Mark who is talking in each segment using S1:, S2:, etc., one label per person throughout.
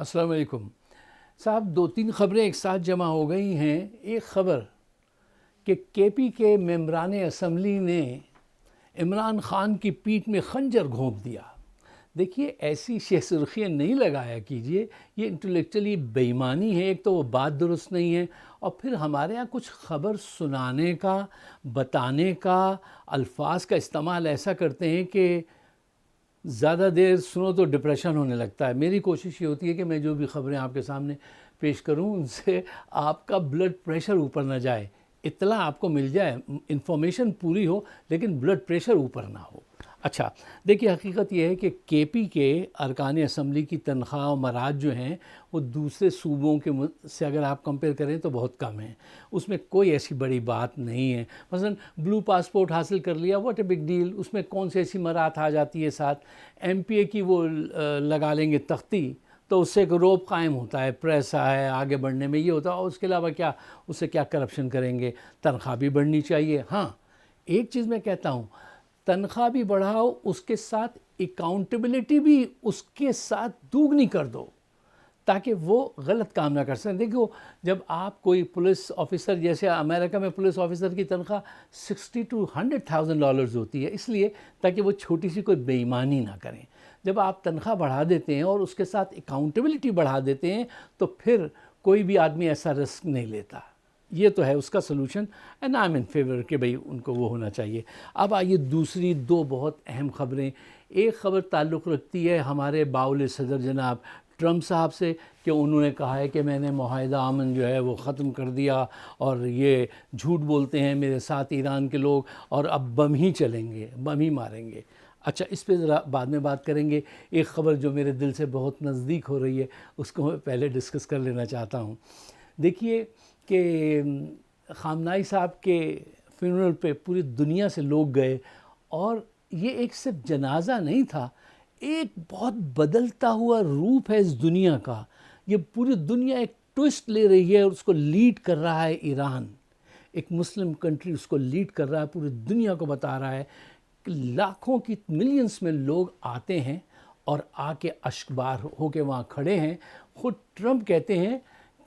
S1: السلام علیکم صاحب، دو تین خبریں ایک ساتھ جمع ہو گئی ہیں۔ ایک خبر کہ کے پی کے ممبران اسمبلی نے عمران خان کی پیٹھ میں خنجر گھونپ دیا۔ دیکھیے، ایسی شہ سرخیاں نہیں لگایا کیجئے، یہ انٹلیکچولی بے ایمانی ہے۔ ایک تو وہ بات درست نہیں ہے، اور پھر ہمارے ہاں کچھ خبر سنانے کا، بتانے کا، الفاظ کا استعمال ایسا کرتے ہیں کہ زیادہ دیر سنو تو ڈپریشن ہونے لگتا ہے۔ میری کوشش یہ ہوتی ہے کہ میں جو بھی خبریں آپ کے سامنے پیش کروں ان سے آپ کا بلڈ پریشر اوپر نہ جائے، اطلاع آپ کو مل جائے، انفارمیشن پوری ہو لیکن بلڈ پریشر اوپر نہ ہو۔ اچھا دیکھیے، حقیقت یہ ہے کہ کے پی کے ارکان اسمبلی کی تنخواہ و مراج جو ہیں وہ دوسرے صوبوں کے سے اگر آپ کمپیئر کریں تو بہت کم ہیں۔ اس میں کوئی ایسی بڑی بات نہیں ہے۔ مثلا بلو پاسپورٹ حاصل کر لیا، واٹ اے بگ ڈیل، اس میں کون سی ایسی مرات آ جاتی ہے ساتھ۔ ایم پی اے کی وہ لگا لیں گے تختی تو اس سے ایک روپ قائم ہوتا ہے، پریس ہے آگے بڑھنے میں، یہ ہوتا ہے۔ اور اس کے علاوہ کیا، اس سے کیا کرپشن کریں گے؟ تنخواہ بھی بڑھنی چاہیے۔ ہاں، ایک چیز میں کہتا ہوں، تنخواہ بھی بڑھاؤ، اس کے ساتھ اکاؤنٹیبلٹی بھی اس کے ساتھ دوگنی کر دو تاکہ وہ غلط کام نہ کر سکیں۔ دیکھو، جب آپ کوئی پولیس آفیسر، جیسے امریکہ میں پولیس آفیسر کی تنخواہ $60,000 to $100,000 ہوتی ہے، اس لیے تاکہ وہ چھوٹی سی کوئی بے ایمانی نہ کریں۔ جب آپ تنخواہ بڑھا دیتے ہیں اور اس کے ساتھ اکاؤنٹیبلٹی بڑھا دیتے ہیں تو پھر کوئی بھی آدمی ایسا رسک نہیں لیتا۔ یہ تو ہے اس کا solution, and I am in favour کہ بھئی ان کو وہ ہونا چاہیے۔ اب آئیے دوسری دو بہت اہم خبریں۔ ایک خبر تعلق رکھتی ہے ہمارے باول صدر جناب ٹرمپ صاحب سے کہ انہوں نے کہا ہے کہ میں نے معاہدہ امن جو ہے وہ ختم کر دیا، اور یہ جھوٹ بولتے ہیں میرے ساتھ ایران کے لوگ، اور اب بم ہی چلیں گے، بم ہی ماریں گے۔ اچھا، اس پہ ذرا بعد میں بات کریں گے۔ ایک خبر جو میرے دل سے بہت نزدیک ہو رہی ہے اس کو میں پہلے ڈسکس کر لینا چاہتا ہوں۔ دیکھیے کہ خامنائی صاحب کے فنرل پہ پوری دنیا سے لوگ گئے، اور یہ ایک صرف جنازہ نہیں تھا، ایک بہت بدلتا ہوا روپ ہے اس دنیا کا۔ یہ پوری دنیا ایک ٹوئسٹ لے رہی ہے، اور اس کو لیڈ کر رہا ہے ایران، ایک مسلم کنٹری اس کو لیڈ کر رہا ہے، پوری دنیا کو بتا رہا ہے کہ لاکھوں کی ملینز میں لوگ آتے ہیں اور آ کے اشکبار ہو کے وہاں کھڑے ہیں۔ خود ٹرمپ کہتے ہیں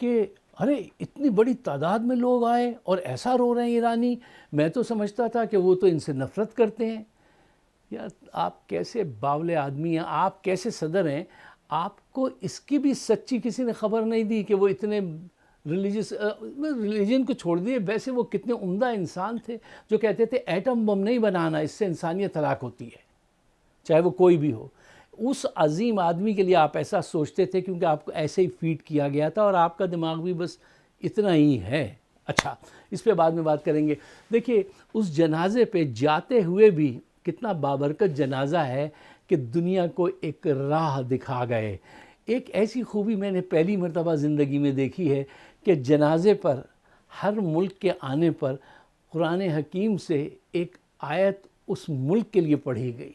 S1: کہ ارے اتنی بڑی تعداد میں لوگ آئے اور ایسا رو رہے ہیں ایرانی، میں تو سمجھتا تھا کہ وہ تو ان سے نفرت کرتے ہیں۔ یار آپ کیسے باولے آدمی ہیں، آپ کیسے صدر ہیں؟ آپ کو اس کی بھی سچی کسی نے خبر نہیں دی کہ وہ اتنے ریلیجن کو چھوڑ دیے، ویسے وہ کتنے عمدہ انسان تھے جو کہتے تھے ایٹم بم نہیں بنانا، اس سے انسانیت ہلاک ہوتی ہے، چاہے وہ کوئی بھی ہو۔ اس عظیم آدمی کے لیے آپ ایسا سوچتے تھے کیونکہ آپ کو ایسے ہی فیڈ کیا گیا تھا، اور آپ کا دماغ بھی بس اتنا ہی ہے۔ اچھا، اس پہ بعد میں بات کریں گے۔ دیکھیے، اس جنازے پہ جاتے ہوئے بھی کتنا بابرکت جنازہ ہے کہ دنیا کو ایک راہ دکھا گئے۔ ایک ایسی خوبی میں نے پہلی مرتبہ زندگی میں دیکھی ہے کہ جنازے پر ہر ملک کے آنے پر قرآن حکیم سے ایک آیت اس ملک کے لیے پڑھی گئی۔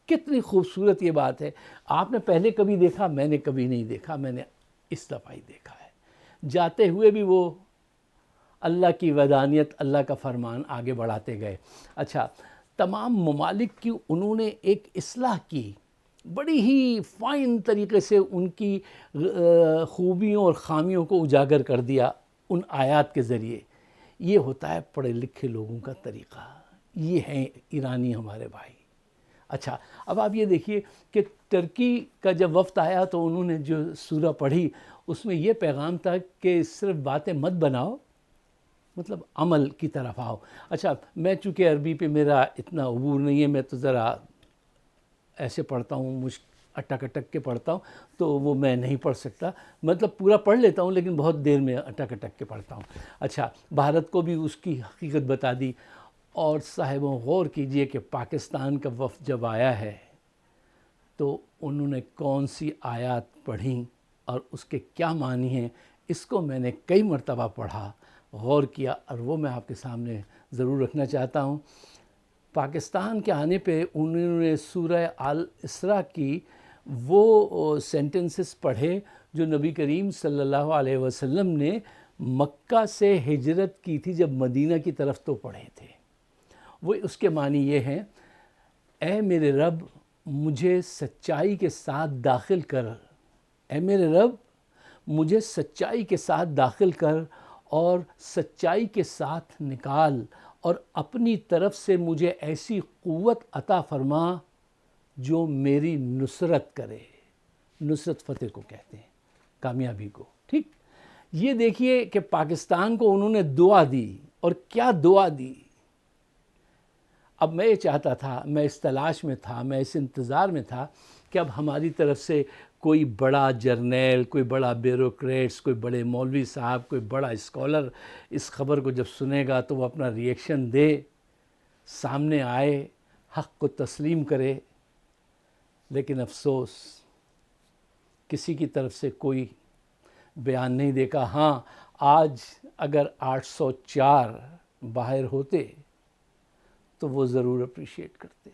S1: کتنی خوبصورت یہ بات ہے۔ آپ نے پہلے کبھی دیکھا؟ میں نے کبھی نہیں دیکھا، میں نے اس دفعہ ہی دیکھا ہے۔ جاتے ہوئے بھی وہ اللہ کی ودانیت، اللہ کا فرمان آگے بڑھاتے گئے۔ اچھا، تمام ممالک کی انہوں نے ایک اصلاح کی، بڑی ہی فائن طریقے سے ان کی خوبیوں اور خامیوں کو اجاگر کر دیا ان آیات کے ذریعے۔ یہ ہوتا ہے پڑھے لکھے لوگوں کا طریقہ، یہ ہیں ایرانی ہمارے بھائی۔ اچھا، اب آپ یہ دیکھیے کہ ترکی کا جب وفد آیا تو انہوں نے جو سورہ پڑھی اس میں یہ پیغام تھا کہ صرف باتیں مت بناؤ، مطلب عمل کی طرف آؤ۔ اچھا، میں چونکہ عربی پہ میرا اتنا عبور نہیں ہے، میں تو ذرا ایسے پڑھتا ہوں، اٹک اٹک کے پڑھتا ہوں، تو وہ میں نہیں پڑھ سکتا، مطلب پورا پڑھ لیتا ہوں لیکن بہت دیر میں اٹک اٹک کے پڑھتا ہوں۔ اچھا، بھارت کو بھی اس کی حقیقت بتا دی۔ اور صاحبوں، غور کیجئے کہ پاکستان کا وفد جب آیا ہے تو انہوں نے کون سی آیات پڑھیں اور اس کے کیا معنی ہیں، اس کو میں نے کئی مرتبہ پڑھا، غور کیا، اور وہ میں آپ کے سامنے ضرور رکھنا چاہتا ہوں۔ پاکستان کے آنے پہ انہوں نے سورہ آل اسراء کی وہ سینٹنسز پڑھے جو نبی کریم صلی اللہ علیہ وسلم نے مکہ سے ہجرت کی تھی جب مدینہ کی طرف تو پڑھے تھے۔ وہ اس کے معنی یہ ہیں، اے میرے رب، مجھے سچائی کے ساتھ داخل کر اے میرے رب مجھے سچائی کے ساتھ داخل کر اور سچائی کے ساتھ نکال، اور اپنی طرف سے مجھے ایسی قوت عطا فرما جو میری نصرت کرے. نصرت فتح کو کہتے ہیں، کامیابی کو. ٹھیک، یہ دیکھیے کہ پاکستان کو انہوں نے دعا دی، اور کیا دعا دی. اب میں یہ چاہتا تھا، میں اس تلاش میں تھا، میں اس انتظار میں تھا کہ اب ہماری طرف سے کوئی بڑا جرنیل، کوئی بڑا بیوروکریٹس، کوئی بڑے مولوی صاحب، کوئی بڑا اسکالر اس خبر کو جب سنے گا تو وہ اپنا ریئیکشن دے، سامنے آئے، حق کو تسلیم کرے. لیکن افسوس کسی کی طرف سے کوئی بیان نہیں دیکھا. ہاں، آج اگر 804 باہر ہوتے تو وہ ضرور اپریشیٹ کرتے.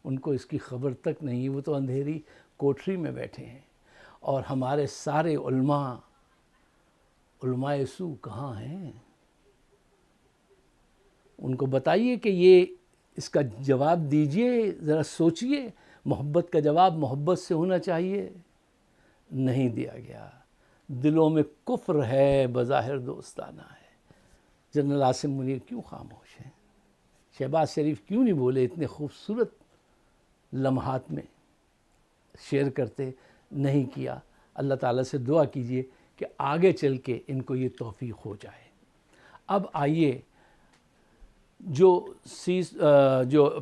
S1: ان کو اس کی خبر تک نہیں، وہ تو اندھیری کوٹری میں بیٹھے ہیں. اور ہمارے سارے علماء سو کہاں ہیں؟ ان کو بتائیے کہ یہ اس کا جواب دیجئے، ذرا سوچئے. محبت کا جواب محبت سے ہونا چاہیے، نہیں دیا گیا. دلوں میں کفر ہے، بظاہر دوستانہ ہے. جنرل عاصم منیر کیوں خاموش ہیں؟ شہباز شریف کیوں نہیں بولے؟ اتنے خوبصورت لمحات میں شیئر کرتے، نہیں کیا. اللہ تعالیٰ سے دعا کیجئے کہ آگے چل کے ان کو یہ توفیق ہو جائے. اب آئیے، جو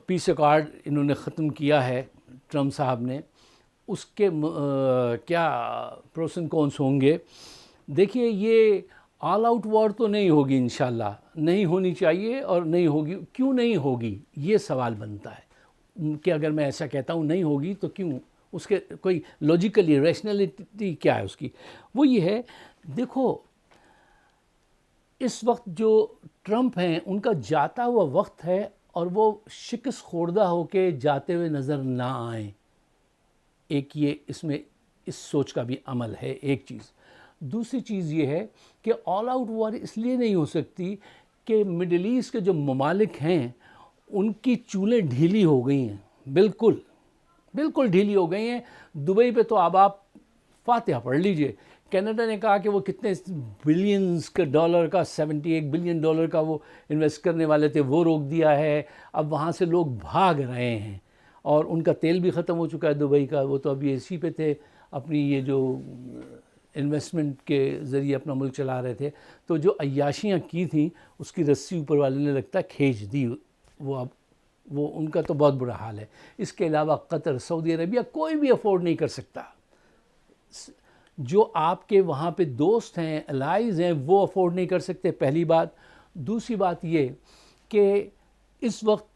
S1: پیس ایکارڈ انہوں نے ختم کیا ہے ٹرمپ صاحب نے، اس کے کیا پروس اینڈ کونس ہوں گے. دیکھیے، یہ آل آؤٹ وار تو نہیں ہوگی انشاءاللہ، نہیں ہونی چاہیے، اور نہیں ہوگی. کیوں نہیں ہوگی یہ سوال بنتا ہے کہ اگر میں ایسا کہتا ہوں نہیں ہوگی تو کیوں؟ اس کے کوئی لاجیکلی ریشنلٹی کیا ہے اس کی؟ وہ یہ ہے، دیکھو اس وقت جو ٹرمپ ہیں ان کا جاتا ہوا وقت ہے، اور وہ شکست خوردہ ہو کے جاتے ہوئے نظر نہ آئیں. ایک یہ اس میں اس سوچ کا بھی عمل ہے، ایک چیز. دوسری چیز یہ ہے کہ آل آؤٹ وار اس لیے نہیں ہو سکتی کہ مڈل ایسٹ کے جو ممالک ہیں ان کی چولیں ڈھیلی ہو گئی ہیں، بالکل ڈھیلی ہو گئی ہیں. دبئی پہ تو اب آپ فاتحہ پڑھ لیجئے. کینیڈا نے کہا کہ وہ کتنے بلینز کے ڈالر کا، $78 بلین کا وہ انویسٹ کرنے والے تھے، وہ روک دیا ہے. اب وہاں سے لوگ بھاگ رہے ہیں، اور ان کا تیل بھی ختم ہو چکا ہے دبئی کا. وہ تو ابھی اسی پہ تھے، اپنی یہ جو انویسٹمنٹ کے ذریعے اپنا ملک چلا رہے تھے. تو جو عیاشیاں کی تھیں اس کی رسی اوپر والے نے لگتا ہے کھینچ دی. وہ ان کا تو بہت برا حال ہے. اس کے علاوہ قطر، سعودی عربیہ کوئی بھی افورڈ نہیں کر سکتا. جو آپ کے وہاں پہ دوست ہیں، الائز ہیں، وہ افورڈ نہیں کر سکتے، پہلی بات. دوسری بات یہ کہ اس وقت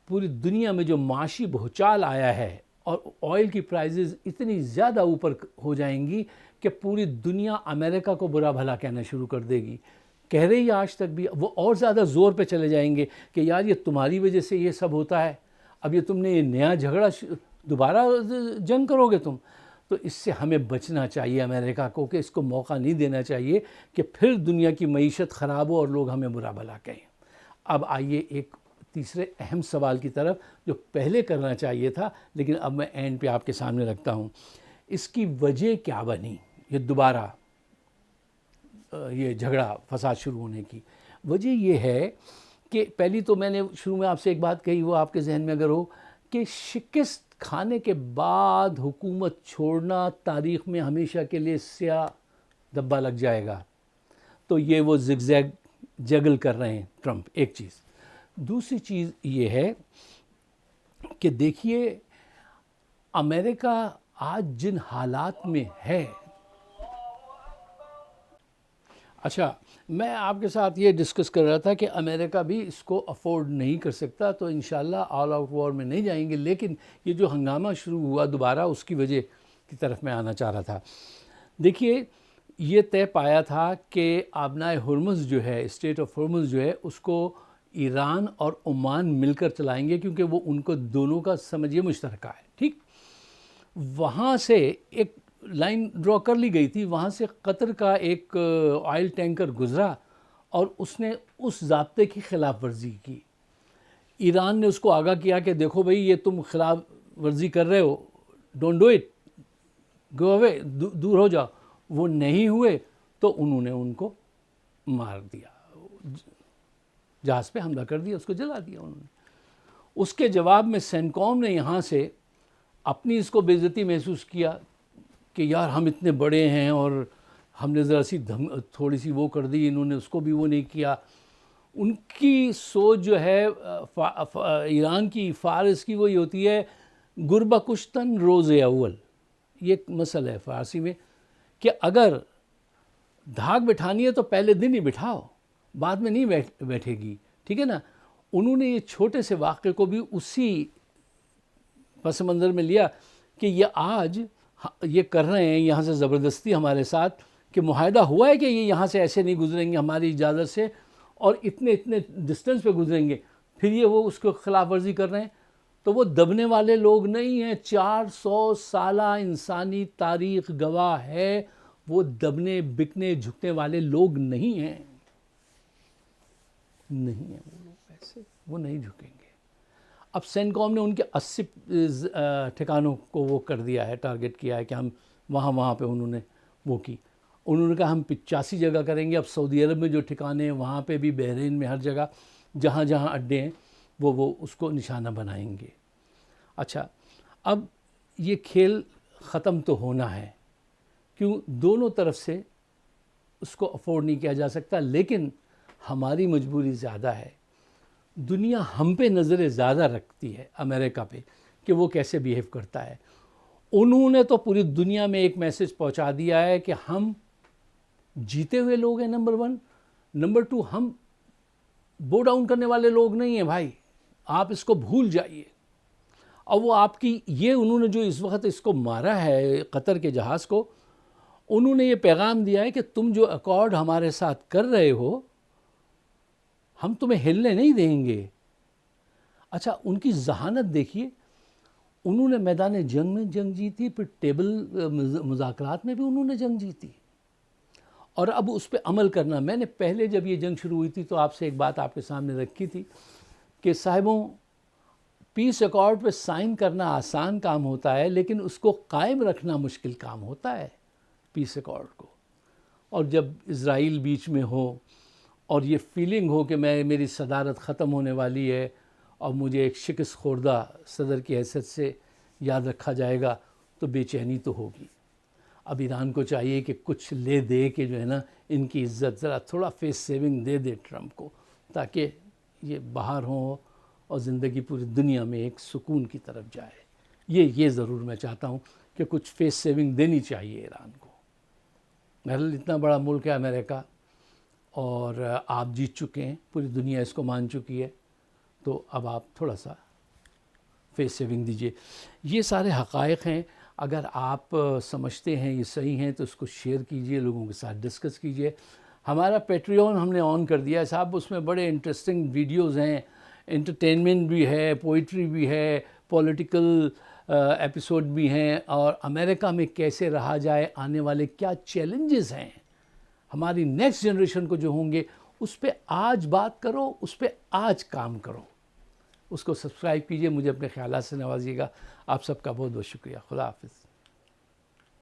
S1: پوری دنیا میں جو معاشی بھوچال آیا ہے، اور آئل کی پرائزز اتنی زیادہ اوپر ہو جائیں گی کہ پوری دنیا امریکہ کو برا بھلا کہنا شروع کر دے گی. کہہ رہی ہے آج تک بھی، وہ اور زیادہ زور پہ چلے جائیں گے کہ یار یہ تمہاری وجہ سے یہ سب ہوتا ہے، اب یہ تم نے یہ نیا جھگڑا دوبارہ جنگ کرو گے تم. تو اس سے ہمیں بچنا چاہیے امریکہ کو، کہ اس کو موقع نہیں دینا چاہیے کہ پھر دنیا کی معیشت خراب ہو اور لوگ ہمیں برا بھلا کہیں. اب آئیے ایک تیسرے اہم سوال کی طرف جو پہلے کرنا چاہیے تھا، لیکن اب میں اینڈ پہ آپ کے سامنے رکھتا ہوں. اس کی وجہ کیا بنی یہ دوبارہ یہ جھگڑا فساد شروع ہونے کی؟ وجہ یہ ہے کہ پہلی تو میں نے شروع میں آپ سے ایک بات کہی، وہ آپ کے ذہن میں اگر ہو، کہ شکست کھانے کے بعد حکومت چھوڑنا تاریخ میں ہمیشہ کے لیے سیاہ دھبا لگ جائے گا. تو یہ وہ زگ زیگ جگل کر رہے ہیں ٹرمپ، ایک چیز. دوسری چیز یہ ہے کہ دیکھیے امریکہ آج جن حالات میں ہے، اچھا میں آپ کے ساتھ یہ ڈسکس کر رہا تھا کہ امریکہ بھی اس کو افورڈ نہیں کر سکتا، تو انشاءاللہ آل آؤٹ وار میں نہیں جائیں گے. لیکن یہ جو ہنگامہ شروع ہوا دوبارہ، اس کی وجہ کی طرف میں آنا چاہ رہا تھا. دیکھیے یہ طے پایا تھا کہ آبنائے ہرمز جو ہے، اسٹیٹ آف ہرمز جو ہے، اس کو ایران اور عمان مل کر چلائیں گے، کیونکہ وہ ان کو دونوں کا سمجھیے مشترکہ ہے. ٹھیک، وہاں سے ایک لائن ڈرا کر لی گئی تھی، وہاں سے قطر کا ایک آئل ٹینکر گزرا اور اس نے اس ضابطے کی خلاف ورزی کی. ایران نے اس کو آگاہ کیا کہ دیکھو بھئی یہ تم خلاف ورزی کر رہے ہو، ڈونٹ ڈو اٹ، گو اوے، دور ہو جاؤ. وہ نہیں ہوئے تو انہوں نے ان کو مار دیا، جہاز پہ حملہ کر دیا، اس کو جلا دیا انہوں نے. اس کے جواب میں سینکوم نے یہاں سے اپنی اس کو بے عزتی محسوس کیا کہ یار ہم اتنے بڑے ہیں اور ہم نے ذرا سی تھوڑی سی وہ کر دی، انہوں نے اس کو بھی وہ نہیں کیا. ان کی سوچ جو ہے ایران کی، فارس کی، وہی ہوتی ہے گربہ کشتن روز اول. یہ ایک مسئلہ ہے فارسی میں کہ اگر دھاک بٹھانی ہے تو پہلے دن ہی بٹھاؤ، بعد میں نہیں بیٹھے گی، ٹھیک ہے نا. انہوں نے یہ چھوٹے سے واقعے کو بھی اسی پس منظر میں لیا کہ یہ آج یہ کر رہے ہیں یہاں سے زبردستی ہمارے ساتھ، کہ معاہدہ ہوا ہے کہ یہ یہاں سے ایسے نہیں گزریں گے ہماری اجازت سے اور اتنے ڈسٹنس پہ گزریں گے، پھر یہ وہ اس کو خلاف ورزی کر رہے ہیں. تو وہ دبنے والے لوگ نہیں ہیں. 400 سالہ انسانی تاریخ گواہ ہے وہ دبنے بکنے جھکنے والے لوگ نہیں ہیں، نہیں ہیں وہ لوگ ایسے، وہ نہیں جھکیں گے. اب سینکوم نے ان کے 80 ٹھکانوں کو وہ کر دیا ہے، ٹارگٹ کیا ہے کہ ہم وہاں پہ انہوں نے وہ کی. انہوں نے کہا ہم 85 جگہ کریں گے. اب سعودی عرب میں جو ٹھکانے ہیں وہاں پہ بھی، بحرین میں، ہر جگہ جہاں جہاں اڈے ہیں وہ اس کو نشانہ بنائیں گے. اچھا، اب یہ کھیل ختم تو ہونا ہے، کیوں؟ دونوں طرف سے اس کو افورڈ نہیں کیا جا سکتا، لیکن ہماری مجبوری زیادہ ہے. دنیا ہم پہ نظریں زیادہ رکھتی ہے، امریکہ پہ، کہ وہ کیسے بیہیو کرتا ہے. انہوں نے تو پوری دنیا میں ایک میسج پہنچا دیا ہے کہ ہم جیتے ہوئے لوگ ہیں، نمبر 1. نمبر 2، ہم بو ڈاؤن کرنے والے لوگ نہیں ہیں بھائی، آپ اس کو بھول جائیے. اور وہ آپ کی یہ انہوں نے جو اس وقت اس کو مارا ہے قطر کے جہاز کو، انہوں نے یہ پیغام دیا ہے کہ تم جو ایکارڈ ہمارے ساتھ کر رہے ہو ہم تمہیں ہلنے نہیں دیں گے. اچھا، ان کی ذہانت دیکھیے، انہوں نے میدان جنگ میں جنگ جیتی، پھر ٹیبل مذاکرات میں بھی انہوں نے جنگ جیتی، اور اب اس پہ عمل کرنا. میں نے پہلے جب یہ جنگ شروع ہوئی تھی تو آپ سے ایک بات آپ کے سامنے رکھی تھی کہ صاحبوں، پیس ایکارڈ پہ سائن کرنا آسان کام ہوتا ہے، لیکن اس کو قائم رکھنا مشکل کام ہوتا ہے پیس ایکارڈ کو. اور جب اسرائیل بیچ میں ہو اور یہ فیلنگ ہو کہ میری صدارت ختم ہونے والی ہے اور مجھے ایک شکست خوردہ صدر کی حیثیت سے یاد رکھا جائے گا، تو بے چینی تو ہوگی. اب ایران کو چاہیے کہ کچھ لے دے کے جو ہے نا ان کی عزت ذرا تھوڑا فیس سیونگ دے دے ٹرمپ کو، تاکہ یہ باہر ہوں اور زندگی پوری دنیا میں ایک سکون کی طرف جائے. یہ ضرور میں چاہتا ہوں کہ کچھ فیس سیونگ دینی چاہیے ایران کو. بہرحال اتنا بڑا ملک ہے امریکہ، اور آپ جیت چکے ہیں، پوری دنیا اس کو مان چکی ہے، تو اب آپ تھوڑا سا فیس سیونگ دیجئے. یہ سارے حقائق ہیں. اگر آپ سمجھتے ہیں یہ صحیح ہیں تو اس کو شیئر کیجئے، لوگوں کے ساتھ ڈسکس کیجئے. ہمارا پیٹریون ہم نے آن کر دیا ہے صاحب، اس میں بڑے انٹرسٹنگ ویڈیوز ہیں، انٹرٹینمنٹ بھی ہے، پوئٹری بھی ہے، پولیٹیکل ایپیسوڈ بھی ہیں، اور امریکہ میں کیسے رہا جائے، آنے والے کیا چیلنجز ہیں ہماری نیکسٹ جنریشن کو جو ہوں گے، اس پہ آج بات کرو، اس پہ آج کام کرو. اس کو سبسکرائب کیجئے، مجھے اپنے خیالات سے نوازیے گا. آپ سب کا بہت بہت شکریہ. خدا حافظ.